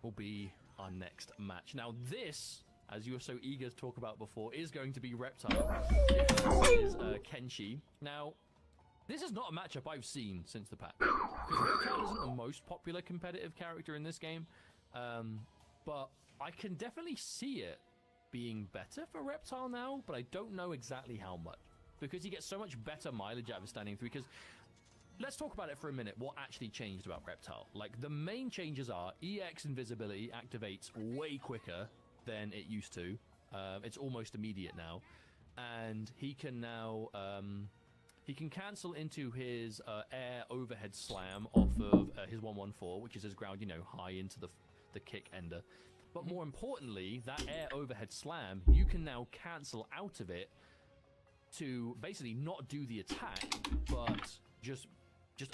will be our next match. Now this, as you were so eager to talk about before, is going to be Reptile versus Kenshi. Now, this is not a matchup I've seen since the patch. Because Reptile isn't the most popular competitive character in this game, but I can definitely see it being better for Reptile now, but I don't know exactly how much. Because he gets so much better mileage out of his standing 3, because let's talk about it for a minute, what actually changed about Reptile. Like, the main changes are EX invisibility activates way quicker than it used to. It's almost immediate now. And he can now, he can cancel into his air overhead slam off of his 114, which is his ground, you know, high into the kick ender. But more importantly, that air overhead slam, you can now cancel out of it to basically not do the attack, but just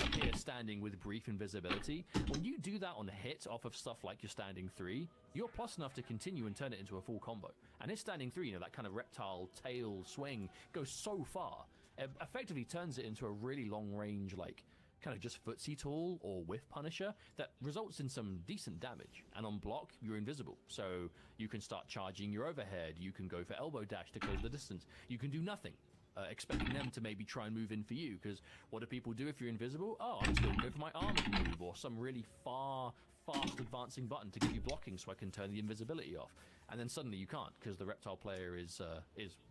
appear standing with brief invisibility. When you do that on a hit off of stuff like your standing 3, you're plus enough to continue and turn it into a full combo. And his standing 3, you know, that kind of reptile tail swing goes so far, it effectively turns it into a really long range, like, kind of just footsie tool or whiff punisher that results in some decent damage. And on block, you're invisible. So you can start charging your overhead, you can go for elbow dash to close the distance, you can do nothing. Expecting them to maybe try and move in for you, because what do people do if you're invisible? Oh, I'm just going to go for my armored move or some really fast advancing button to get you blocking so I can turn the invisibility off. And then suddenly you can't, because the reptile player is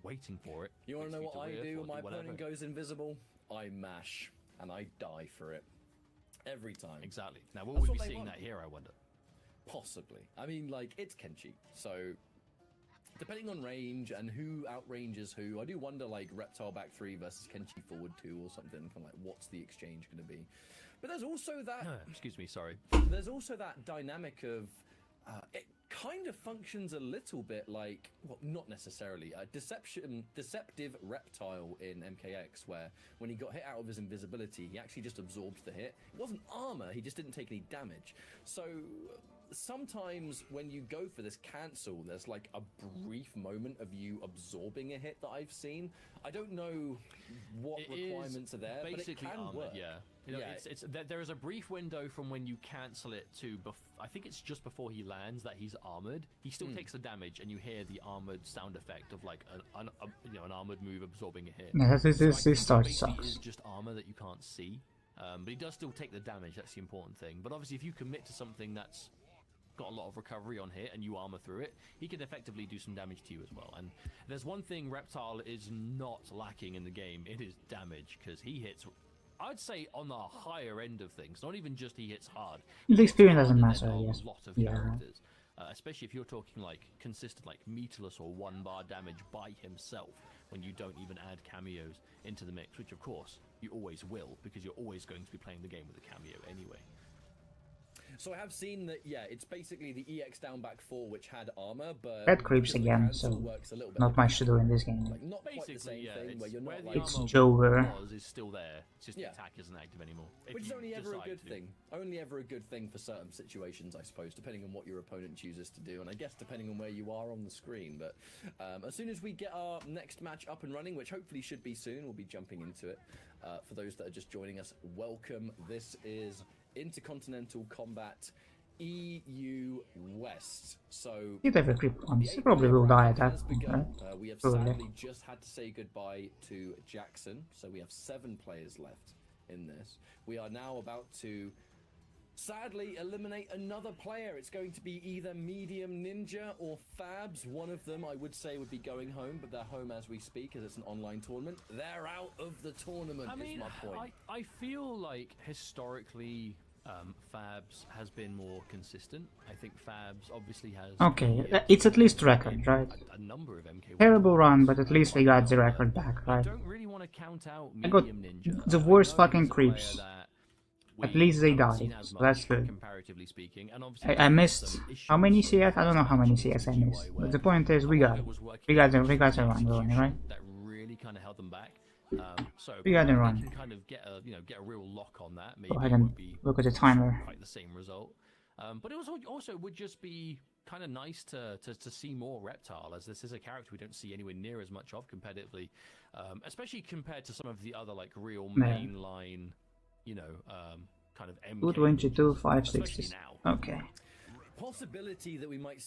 waiting for it. You want to know what I do when my opponent goes invisible? I mash, and I die for it. Every time. Exactly. Now, will we be seeing that here, I wonder? Possibly. I mean, like, it's Kenshi, so depending on range and who outranges who, I do wonder, like, Reptile back 3 versus Kenshi forward 2 or something, kind of like, what's the exchange going to be? But there's also that... excuse me, sorry. There's also that dynamic of... it kind of functions a little bit like, well, not necessarily, a deceptive Reptile in MKX, where when he got hit out of his invisibility, he actually just absorbed the hit. It wasn't armor, he just didn't take any damage. So... sometimes when you go for this cancel, there's like a brief moment of you absorbing a hit that I've seen. I don't know what requirements are there, but it can armored, work. Yeah, you know, there is a brief window from when you cancel it to I think it's just before he lands that he's armored. He still takes the damage, and you hear the armored sound effect of like an armored move absorbing a hit. Yeah, this start sucks. Is just armor that you can't see, but he does still take the damage. That's the important thing. But obviously, if you commit to something that's got a lot of recovery on hit and you armor through it, he can effectively do some damage to you as well. And there's one thing Reptile is not lacking in the game, it is damage, because he hits, I'd say, on the higher end of things. Not even just he hits hard. The experience doesn't matter, yes. A lot of characters. Especially if you're talking like consistent, like meterless or 1-bar damage by himself, when you don't even add cameos into the mix, which of course you always will, because you're always going to be playing the game with a cameo anyway. So I have seen that, yeah, it's basically the EX down back 4 which had armor, but that creeps again, so not much to do in this game. Like, not quite the same thing, where you're not like... It's Jover. Is still there, it's just the attack isn't active anymore. Which is only ever a good thing. Only ever a good thing for certain situations, I suppose, depending on what your opponent chooses to do, and I guess depending on where you are on the screen. But as soon as we get our next match up and running, which hopefully should be soon, we'll be jumping into it. For those that are just joining us, welcome. This is Intercontinental Combat EU West. So you have a grip on this. You probably will die at that point, right? We have sadly just had to say goodbye to Jackson, so we have 7 players left in this. We are now about to sadly eliminate another player. It's going to be either Medium Ninja or Fabs. One of them I would say would be going home, but they're home as we speak as it's an online tournament. They're out of the tournament, is my point. I feel like historically Fabs has been more consistent. I think Fabs obviously has... okay, it's at least record, right? A number of MK1. Terrible run, but at least we got the record back, right? I don't really want to count out I got Medium Ninja. the worst fucking creeps. At least they died, so that's good. Comparatively speaking, and obviously I missed how many CS? I don't know how many CS I missed. But the point is, we got the run going, right? That really kind of held them back. So we got the run. You can kind of get a real lock on that. Maybe go ahead and look at the timer. Quite the same result. But it also would just be kind of nice to see more Reptile, as this is a character we don't see anywhere near as much of competitively, especially compared to some of the other like real mainline, kind of MK. 222, 560. Okay. possibility that we might